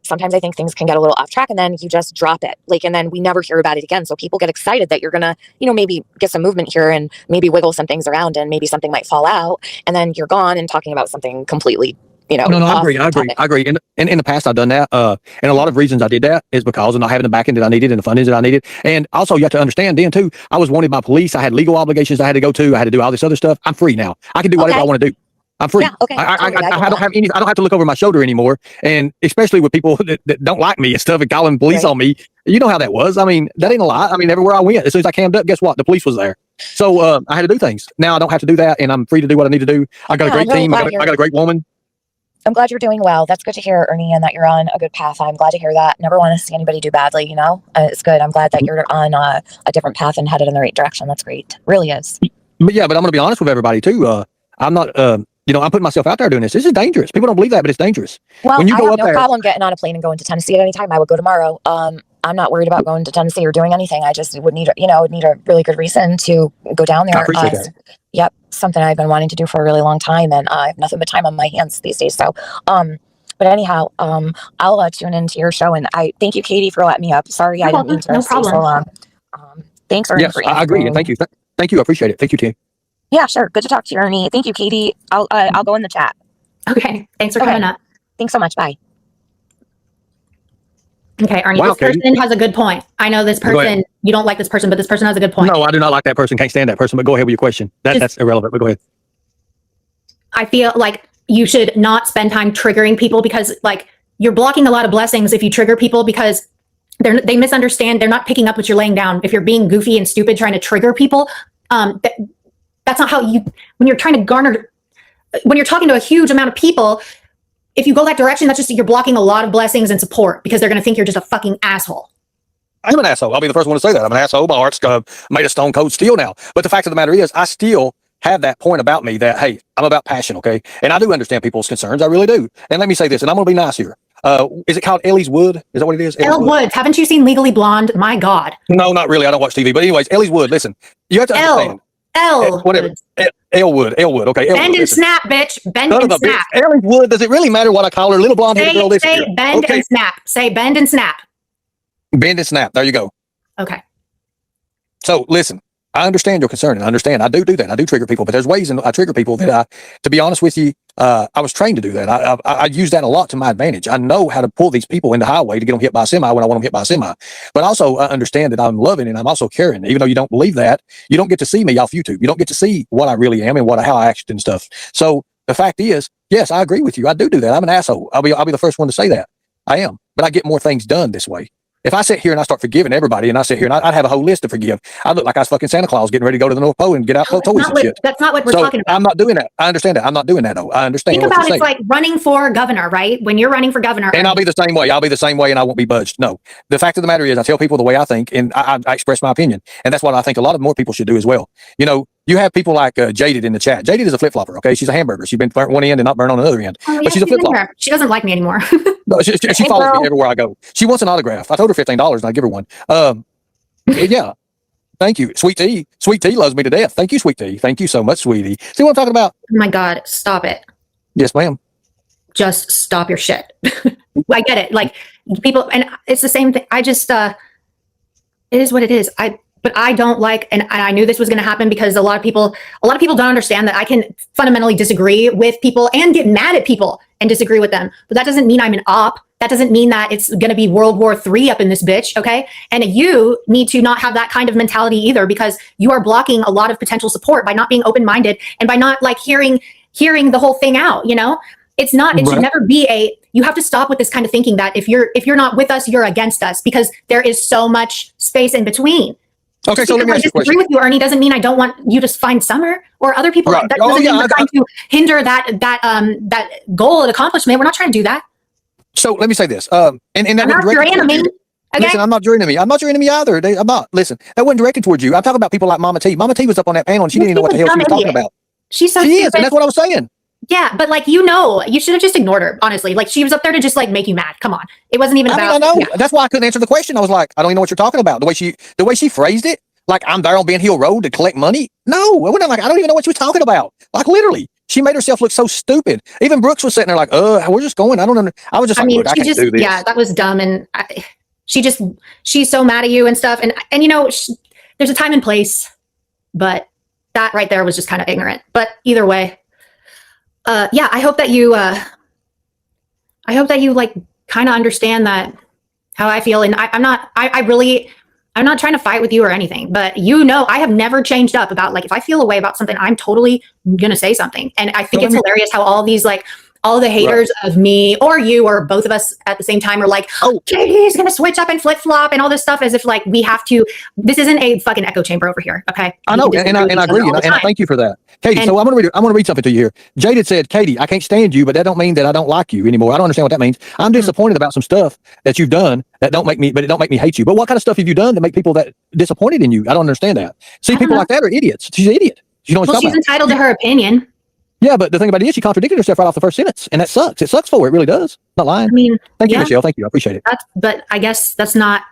sometimes I think things can get a little off track and then you just drop it. Like, and then we never hear about it again. So people get excited that you're going to, you know, maybe get some movement here and maybe wiggle some things around and maybe something might fall out. And then you're gone and talking about something completely, you know. No, I off agree. topic. I agree. In the past, I've done that. And a lot of reasons I did that is because of not having the backing that I needed and the funding that I needed. And also, you have to understand then too, I was wanted by police. I had legal obligations I had to go to. I had to do all this other stuff. I'm free now. I can do whatever Okay. I want to do. I'm free. Yeah, okay. I Totally, I get don't that. have any. I don't have to look over my shoulder anymore. And especially with people that don't like me and stuff and calling police Right. on me. You know how that was. I mean, that ain't a lie. I mean, everywhere I went, as soon as I cammed up, guess what? The police was there. So I had to do things. Now I don't have to do that, and I'm free to do what I need to do. I got Yeah, a great I'm really team. I glad got a great woman. I'm glad you're doing well. That's good to hear, Ernie, and that you're on a good path. I'm glad to hear that. Never want to see anybody do badly, you know? It's good. I'm glad that you're on a different path and headed in the right direction. That's great. Really is. But yeah, but I'm going to be honest with everybody too. I'm not. You know, I'm putting myself out there doing this. This is dangerous. People don't believe that, but it's dangerous. Well, When you I go have up no there- problem getting on a plane and going to Tennessee at any time. I would go tomorrow. I'm not worried about going to Tennessee or doing anything. I just would need, need a really good reason to go down there. I appreciate that. Yep, something I've been wanting to do for a really long time, and I have nothing but time on my hands these days. So, but anyhow, I'll tune into your show, and I thank you, Katie, for letting me up. Sorry, I didn't mean to No stay so problem. long. Thanks, Ernie, Yes, for I agree. answering. Thank you. Thank you. I appreciate it. Thank you, Tim. Yeah, sure. Good to talk to you, Ernie. Thank you, Katie. I'll go in the chat. Okay. Thanks for Okay. coming up. Thanks so much. Bye. Okay, Ernie, Wow, this Katie. person has a good point. I know this Go ahead. person, you don't like this person, but this person has a good point. No, I do not like that person. Can't stand that person. But go ahead with your question. That's irrelevant. But go ahead. I feel like you should not spend time triggering people because like you're blocking a lot of blessings if you trigger people because they misunderstand. They're not picking up what you're laying down. If you're being goofy and stupid trying to trigger people, that's not how when you're trying to garner, when you're talking to a huge amount of people, if you go that direction, that's just you're blocking a lot of blessings and support because they're going to think you're just a fucking asshole. I'm an asshole. I'll be the first one to say that. I'm an asshole. My heart's made of stone cold steel now. But the fact of the matter is, I still have that point about me that, hey, I'm about passion, okay? And I do understand people's concerns. I really do. And let me say this, and I'm going to be nice here. Is it called Ellie's Wood? Is that what it is? Elle Woods, haven't you seen Legally Blonde? My God. No, not really. I don't watch TV. But anyways, Ellie's Wood, listen. You have to understand. Elle Whatever. Woods. Elwood. Okay. Bend Elwood, and listen. snap, bitch. Bend Son and of a bitch. snap. Ellie's Wood, does it really matter what I call her? Little blonde-headed girl this Say year. bend Okay. and snap. Say bend and snap. Bend and snap. There you go. Okay. So listen, I understand your concern, and I understand. I do that. I do trigger people, but there's ways I trigger people that to be honest with you, I was trained to do that. I use that a lot to my advantage. I know how to pull these people in the highway to get them hit by a semi when I want them hit by a semi. But also, I understand that I'm loving and I'm also caring. Even though you don't believe that, you don't get to see me off YouTube. You don't get to see what I really am and how I act and stuff. So the fact is, yes, I agree with you. I do that. I'm an asshole. I'll be the first one to say that. I am. But I get more things done this way. If I sit here and I start forgiving everybody, and I sit here and I'd have a whole list to forgive, I'd look like I was fucking Santa Claus getting ready to go to the North Pole and get out toys and shit. That's not what we're talking about. I'm not doing that. I understand that. I'm not doing that though. I understand. Think about it's like running for governor, right? When you're running for governor. And I'll be the same way. I'll be the same way and I won't be budged. No. The fact of the matter is I tell people the way I think and I express my opinion. And that's what I think a lot of more people should do as well. You know, you have people like Jaded in the chat. Jaded is a flip-flopper, okay? She's a hamburger. She's been burnt one end and not burnt on another end. Oh, yeah, but she's a flip-flopper. She doesn't like me anymore. No, she follows me everywhere I go. She wants an autograph. I told her $15 and I give her one. Yeah. Thank you. Sweet Tea. Sweet Tea loves me to death. Thank you, Sweet Tea. Thank you so much, sweetie. See what I'm talking about? Oh my God, stop it. Yes, ma'am. Just stop your shit. I get it. Like people, and it's the same thing. I just, it is what it is. But I don't like, and I knew this was going to happen because a lot of people don't understand that I can fundamentally disagree with people and get mad at people and disagree with them. But that doesn't mean I'm an op. That doesn't mean that it's going to be World War III up in this bitch. Okay. And you need to not have that kind of mentality either, because you are blocking a lot of potential support by not being open-minded and by not like hearing the whole thing out. You know, it should never be you have to stop with this kind of thinking that if you're not with us, you're against us, because there is so much space in between. Okay, so let me ask you a question. I disagree with you, Ernie, doesn't mean I don't want you to find Summer or other people. Right. That doesn't mean we're trying to hinder that goal and accomplishment. We're not trying to do that. So let me say this. And that I'm not your enemy. Okay? Listen, I'm not your enemy. I'm not your enemy either. I'm not. Listen, that wasn't directed towards you. I'm talking about people like Mama T. Mama T was up on that panel and she didn't even know what the hell she was talking about. She's so She stupid. is, and that's what I was saying. Yeah, but like, you should have just ignored her, honestly. Like, she was up there to just like make you mad. Come on. It wasn't even about. I know. Yeah. That's why I couldn't answer the question. I was like, I don't even know what you're talking about. The way she phrased it, like I'm there on Ben Hill Road to collect money. No, it wasn't like I don't even know what she was talking about. Like literally, she made herself look so stupid. Even Brooks was sitting there like, we're just going. I don't know. I was just like, look, I can't do this. Yeah, that was dumb. And she's so mad at you and stuff. And you know, there's a time and place, but that right there was just kind of ignorant. But either way, yeah, I hope that you like kind of understand that how I feel. And I'm not trying to fight with you or anything, but you know, I have never changed up about like, if I feel a way about something, I'm totally going to say something. And I think it's hilarious how all the haters of me or you or both of us at the same time are like, oh, Katie's going to switch up and flip flop and all this stuff, as if like we have to. This isn't a fucking echo chamber over here. Okay. I know. And I agree. And I thank you for that. Katie, so I'm going to read something to you here. Jaded said, Katie, I can't stand you, but that don't mean that I don't like you anymore. I don't understand what that means. I'm disappointed about some stuff that you've done that don't make me hate you. But what kind of stuff have you done to make people that disappointed in you? I don't understand that. See, people like that are idiots. She's an idiot. She's entitled to her opinion. Yeah, but the thing about it is she contradicted herself right off the first sentence, and that sucks. It sucks for her. It really does. I'm not lying. I mean, thank you, Michelle. Thank you. I appreciate it. But I guess that's not.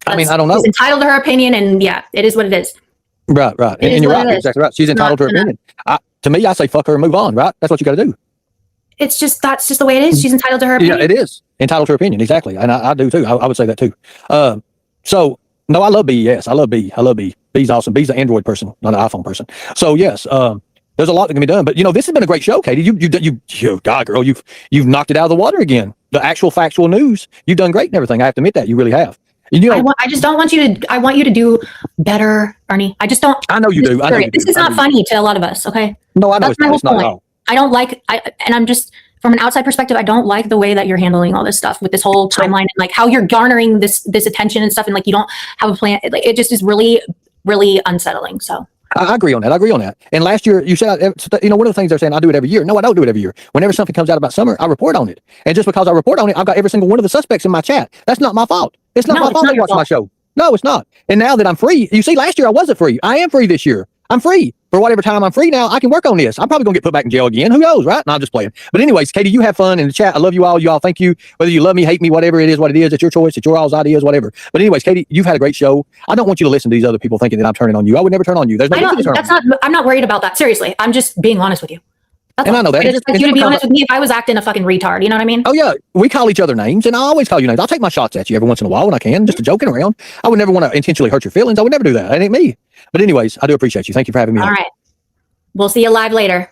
I mean, I don't know. She's entitled to her opinion, and yeah, it is what it is. Right. And you're right. You're exactly right. She's entitled to her opinion. To me, I say fuck her and move on. Right? That's what you got to do. That's just the way it is. She's entitled to her opinion. Yeah, it is entitled to her opinion. Exactly, and I do too. I would say that too. So no, I love B. Yes, I love B. B's awesome. B's an Android person, not an iPhone person. So yes, there's a lot that can be done. But you know, this has been a great show, Katie. You God, girl, you've knocked it out of the water again. The actual factual news, you've done great and everything. I have to admit that you really have. And, you know, I just don't want you to. I want you to do better, Ernie. I just don't. I know you do. This is not funny to a lot of us. Okay. No, I know it's not at all. I don't like. And I'm just from an outside perspective. I don't like the way that you're handling all this stuff with this whole timeline and like how you're garnering this attention and stuff, and like you don't have a plan. Like it just is really, really unsettling. So. I agree on that. And last year, you said, you know, one of the things they're saying, I do it every year. No, I don't do it every year. Whenever something comes out about Summer, I report on it. And just because I report on it, I've got every single one of the suspects in my chat. That's not my fault. It's not my fault they watch my show. No, it's not. And now that I'm free, you see, last year I wasn't free. I am free this year. I'm free. For whatever time I'm free now, I can work on this. I'm probably going to get put back in jail again. Who knows, right? No, I'm just playing. But anyways, Katie, you have fun in the chat. I love you all. You all, thank you. Whether you love me, hate me, whatever it is, what it is, it's your choice. It's your all's ideas, whatever. But anyways, Katie, you've had a great show. I don't want you to listen to these other people thinking that I'm turning on you. I would never turn on you. There's no reason to turn on you. I'm not worried about that. Seriously. I'm just being honest with you. And I know that. I just like you to be honest with me if I was acting a fucking retard. You know what I mean? Oh, yeah. We call each other names, and I always call you names. I'll take my shots at you every once in a while when I can, just joking around. I would never want to intentionally hurt your feelings. I would never do that. That ain't me. But anyways, I do appreciate you. Thank you for having me All on. right. We'll see you live later.